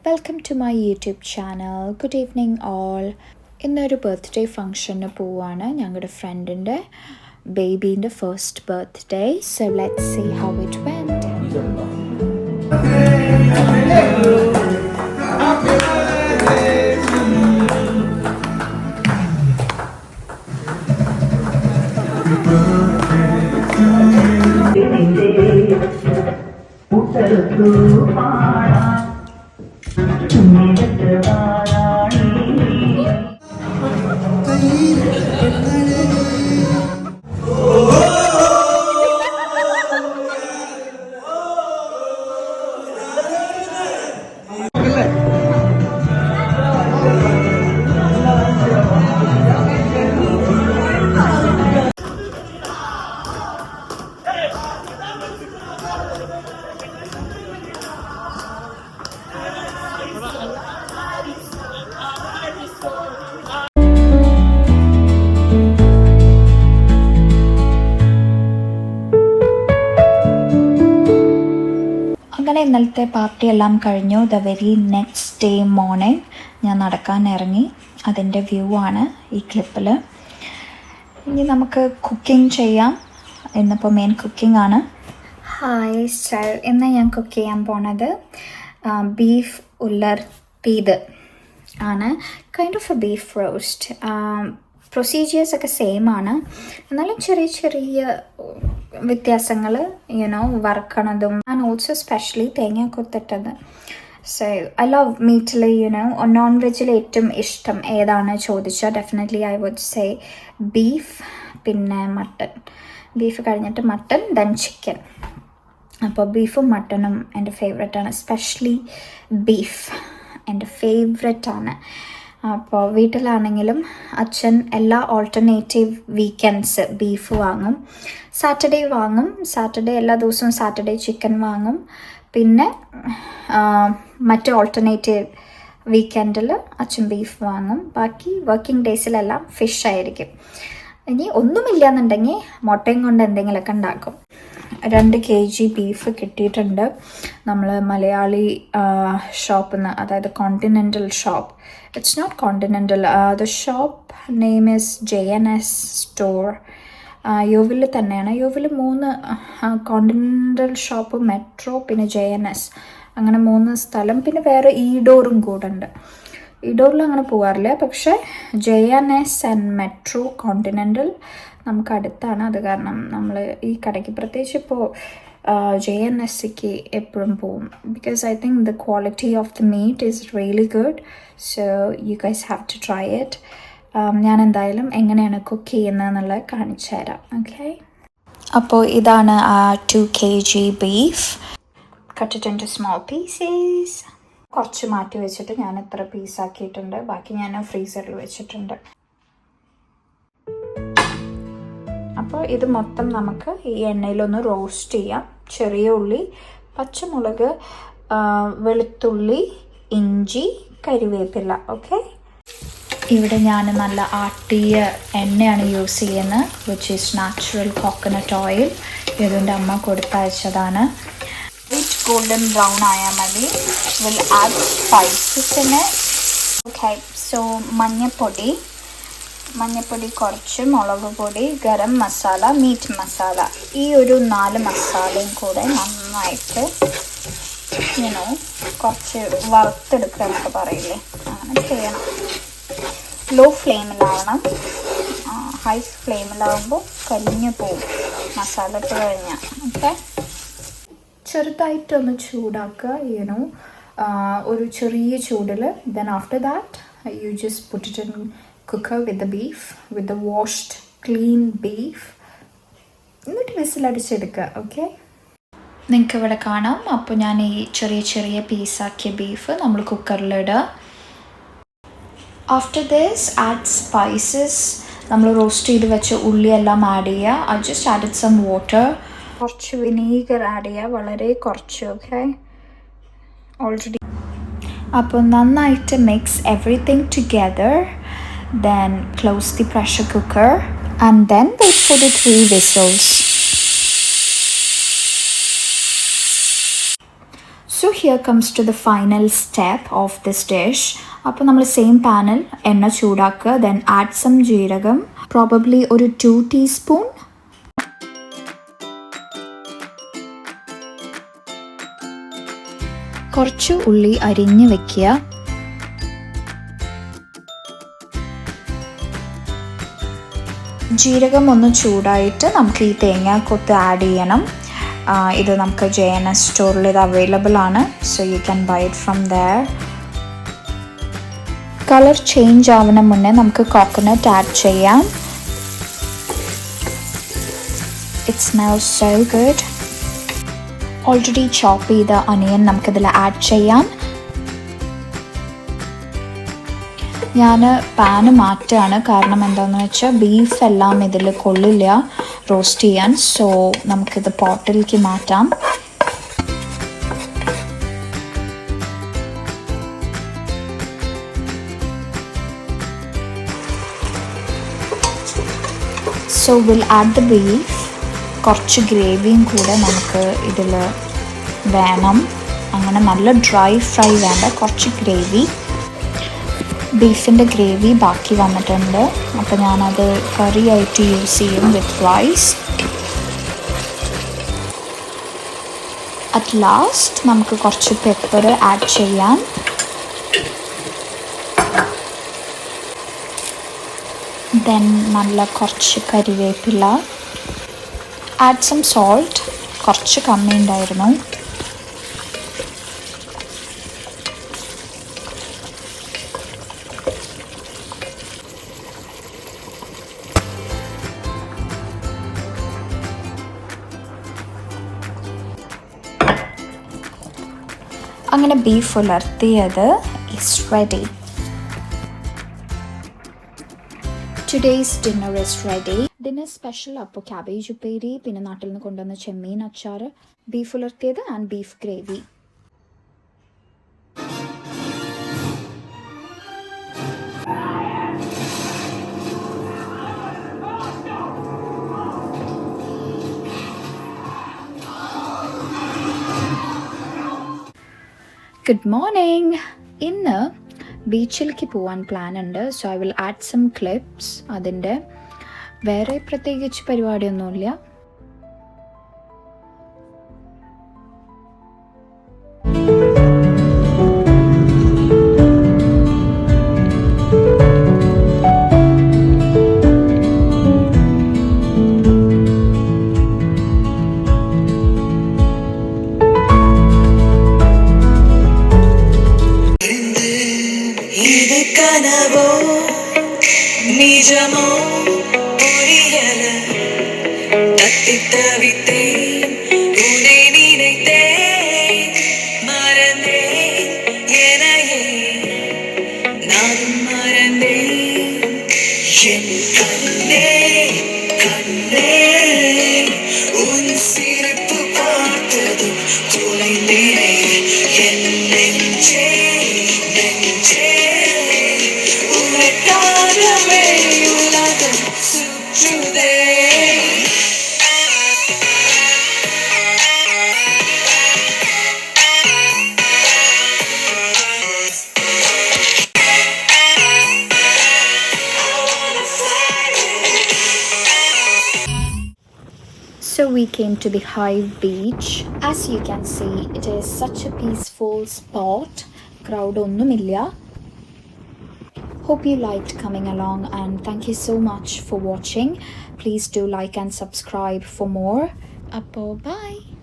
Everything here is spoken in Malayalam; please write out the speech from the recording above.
Welcome to my YouTube channel. Good evening all. ഇന്നൊരു ബർത്ത്ഡേ ഫംഗ്ഷന് പോവാണ്. ഞങ്ങളുടെ ഫ്രണ്ടിൻ്റെ ബേബീൻ്റെ first birthday. So let's see how it went. അങ്ങനെ ഇന്നലത്തെ പാർട്ടി എല്ലാം കഴിഞ്ഞു. The very next day morning ഞാൻ നടക്കാൻ ഇറങ്ങി. അതിൻ്റെ വ്യൂ ആണ് ഈ ക്ലിപ്പിൽ. ഇനി നമുക്ക് കുക്കിംഗ് ചെയ്യാം. ഇന്നിപ്പോൾ മെയിൻ കുക്കിംഗ് ആണ്. ഹായ് സർ, ഇന്ന് ഞാൻ കുക്ക് ചെയ്യാൻ പോണത് ബീഫ് ഉലർത്തിയത് ആണ്. Kind of a beef roast. പ്രൊസീജിയേഴ്സൊക്കെ സെയിം ആണ്, എന്നാലും ചെറിയ ചെറിയ വ്യത്യാസങ്ങൾ വറക്കണതും ആൻഡ് ഓൾസോ സ്പെഷ്യലി തേങ്ങ കൊത്തിട്ടത്. സോ ഐ ലവ് മീറ്റിൽ നോൺ വെജിൽ ഏറ്റവും ഇഷ്ടം ഏതാണ് ചോദിച്ചാൽ definitely I would say beef, പിന്നെ മട്ടൺ. ബീഫ് കഴിഞ്ഞിട്ട് മട്ടൺ, ദെൻ ചിക്കൻ. അപ്പോൾ ബീഫും മട്ടണും എൻ്റെ ഫേവറേറ്റാണ്. എസ്പെഷ്യലി ബീഫ് എൻ്റെ ഫേവറേറ്റാണ്. അപ്പോൾ വീട്ടിലാണെങ്കിലും അച്ഛൻ എല്ലാ ഓൾട്ടർനേറ്റീവ് വീക്കെൻഡ്സ് ബീഫ് വാങ്ങും. സാറ്റർഡേ വാങ്ങും. സാറ്റർഡേ എല്ലാ ദിവസവും സാറ്റർഡേ ചിക്കൻ വാങ്ങും. പിന്നെ മറ്റ് ഓൾട്ടർനേറ്റീവ് വീക്കെൻഡിൽ അച്ഛൻ ബീഫ് വാങ്ങും. ബാക്കി വർക്കിംഗ് ഡേയ്സിലെല്ലാം ഫിഷ് ആയിരിക്കും. ഇനി ഒന്നുമില്ല എന്നുണ്ടെങ്കിൽ മുട്ടയും കൊണ്ട് എന്തെങ്കിലുമൊക്കെ ഉണ്ടാക്കും. 2 kg ബീഫ് കിട്ടിയിട്ടുണ്ട്. നമ്മൾ മലയാളി ഷോപ്പിൽ നിന്ന്, അതായത് continental shop. It's not continental, the shop name is JNS store. Yeovil തന്നെയാണ്. യോവിൽ 3 കോണ്ടിനെൻ്റൽ ഷോപ്പ്, മെട്രോ, പിന്നെ JNS, അങ്ങനെ 3 സ്ഥലം. പിന്നെ വേറെ ഈഡോറും കൂടെ ഉണ്ട്. ഈഡോറിൽ അങ്ങനെ പോകാറില്ല, പക്ഷേ JNS ആൻഡ് മെട്രോ, കോണ്ടിനെൻ്റൽ നമുക്ക് അടുത്താണ്. അത് കാരണം നമ്മൾ ഈ കടയ്ക്ക് പ്രത്യേകിച്ച് ഇപ്പോൾ JNSക്ക് എപ്പോഴും പോവും. Because I think the quality of the meat is really good. So you guys have to try it. ഞാൻ എന്തായാലും എങ്ങനെയാണ് കുക്ക് ചെയ്യുന്നതെന്നുള്ളത് കാണിച്ചു തരാം. ഓക്കെ, അപ്പോൾ ഇതാണ് ആ 2 kg beef. Cut it into small pieces. കുറച്ച് മാറ്റി വെച്ചിട്ട് ഞാൻ ഇത്ര പീസാക്കിയിട്ടുണ്ട്. ബാക്കി ഞാൻ ഫ്രീസറിൽ വെച്ചിട്ടുണ്ട്. അപ്പോൾ ഇത് മൊത്തം നമുക്ക് ഈ എണ്ണയിലൊന്ന് റോസ്റ്റ് ചെയ്യാം. ചെറിയ ഉള്ളി, പച്ചമുളക്, വെളുത്തുള്ളി, ഇഞ്ചി, കരിവേപ്പില. ഓക്കെ, ഇവിടെ ഞാൻ നല്ല ആട്ടിയ എണ്ണയാണ് യൂസ് ചെയ്യുന്നത്, which is natural coconut oil. ഇതിൻ്റെ അമ്മ കൊടുത്തയച്ചതാണ്. വിച്ച് ഗോൾഡൻ ബ്രൗൺ ആയാൽ മതി. വിൽ ആഡ് സ്പൈസസിന്. ഓക്കെ, സോ മഞ്ഞൾപ്പൊടി കുറച്ച്, മുളക് പൊടി, ഗരം മസാല, മീറ്റ് മസാല. ഈ ഒരു 4 മസാലയും കൂടെ നന്നായിട്ട് കുറച്ച് വറുത്തെടുക്കുക എന്നൊക്കെ പറയില്ലേ, അങ്ങനെ ചെയ്യണം. ലോ ഫ്ലെയിമിലാവണം. ഹൈ ഫ്ലെയിമിലാവുമ്പോൾ കരിഞ്ഞു പോവും മസാല ഇട്ട് കഴിഞ്ഞാൽ. ഓക്കെ, ചെറുതായിട്ടൊന്ന് ചൂടാക്കുക, ഒരു ചെറിയ ചൂടിൽ. Then after that you just put it in cooker with the beef, with the washed clean beef. എന്നിട്ട് വിസിലടിച്ചെടുക്കുക. ഓക്കെ, നിങ്ങൾക്ക് ഇവിടെ കാണാം. അപ്പോൾ ഞാൻ ഈ ചെറിയ ചെറിയ പീസാക്കിയ ബീഫ് നമ്മൾ കുക്കറിലിടുക. After this add spices. നമ്മൾ റോസ്റ്റ് ചെയ്ത് വെച്ച ഉള്ളിയെല്ലാം ആഡ് ചെയ്യുക. I just added some water. കുറച്ച് വിനീഗർ ആഡ് ചെയ്യുക, വളരെ കുറച്ച്. Okay, already. അപ്പോൾ നന്നായിട്ട് mix everything together. Then close the pressure cooker and then wait for the 3 whistles. So here comes to the final step of this dish. അപ്പോൾ നമ്മൾ സെയിം പാനിൽ എണ്ണ ചൂടാക്കുക. ദെൻ ആഡ് സം ജീരകം, പ്രോബബ്ലി ഒരു 2 ടീസ്പൂൺ. കുറച്ച് ഉള്ളി അരിഞ്ഞ് വെക്കുക. ജീരകം ഒന്ന് ചൂടായിട്ട് നമുക്ക് ഈ തേങ്ങാക്കൊത്ത് ആഡ് ചെയ്യണം. ഇത് നമുക്ക് JNS സ്റ്റോറിൽ ഇത് അവൈലബിൾ ആണ്. So you can buy it from there. Colour change ആവുന്ന മുന്നേ നമുക്ക് കോക്കനട്ട് ആഡ് ചെയ്യാം. It smells so good. Already chop ചെയ്ത അനിയൻ നമുക്കിതിൽ ആഡ് ചെയ്യാം. ഞാൻ പാന് മാറ്റാണ്, കാരണം എന്താണെന്ന് വെച്ചാൽ ബീഫ് എല്ലാം ഇതിൽ കൊള്ളില്ല റോസ്റ്റ് ചെയ്യാൻ. സോ നമുക്കിത് പോട്ടിലേക്ക് മാറ്റാം. So will add the beef. കുറച്ച് ഗ്രേവിയും കൂടെ നമുക്ക് ഇതിൽ വേണം. അങ്ങനെ നല്ല ഡ്രൈ ഫ്രൈ വേണ്ട, കുറച്ച് ഗ്രേവി. ബീഫിൻ്റെ ഗ്രേവി ബാക്കി വന്നിട്ടുണ്ട്. അപ്പോൾ ഞാനത് കറി ആയിട്ട് യൂസ് ചെയ്യും വിത്ത് റൈസ്. അറ്റ് ലാസ്റ്റ് നമുക്ക് കുറച്ച് പെപ്പർ ആഡ് ചെയ്യാം. ദെൻ നല്ല കുറച്ച് കരിവേപ്പില. Add some salt. കുറച്ച് കമ്മി ഉണ്ടായിരുന്നു. അങ്ങനെ ബീഫ് ഉലർത്തിയത് is ready. Today's dinner is ready. Dinner special അപ്പോൾ ക്യാബേജ് ഉപ്പേരി, പിന്നെ നാട്ടിൽ നിന്ന് കൊണ്ടുവന്ന ചെമ്മീൻ അച്ചാർ, ബീഫ് ഉലർത്തിയത് and beef gravy. Good morning. ഇന്ന് ബീച്ചിലേക്ക് പോകാൻ പ്ലാൻ ഉണ്ട്. So I will add some clips. അതിൻ്റെ വേറെ പ്രത്യേകിച്ച് പരിപാടിയൊന്നുമില്ല. கனவோ நிஜமோ புரியல, தத்தி தவித்தேன் உன்னை நினைத்தேன், மறந்தேன் எனையே நானும் மறந்தேன். என் கண்ணே கண்ணே உன் சிரிப்பு பார்த்ததும் தொலைந்தேனே, என் நெஞ்சே நெஞ்சே So we came to the Hive Beach. As you can see, it is such a peaceful spot. Crowd onnumilla. Hope you liked coming along, and thank you so much for watching. Please do like and subscribe for more. Appo bye.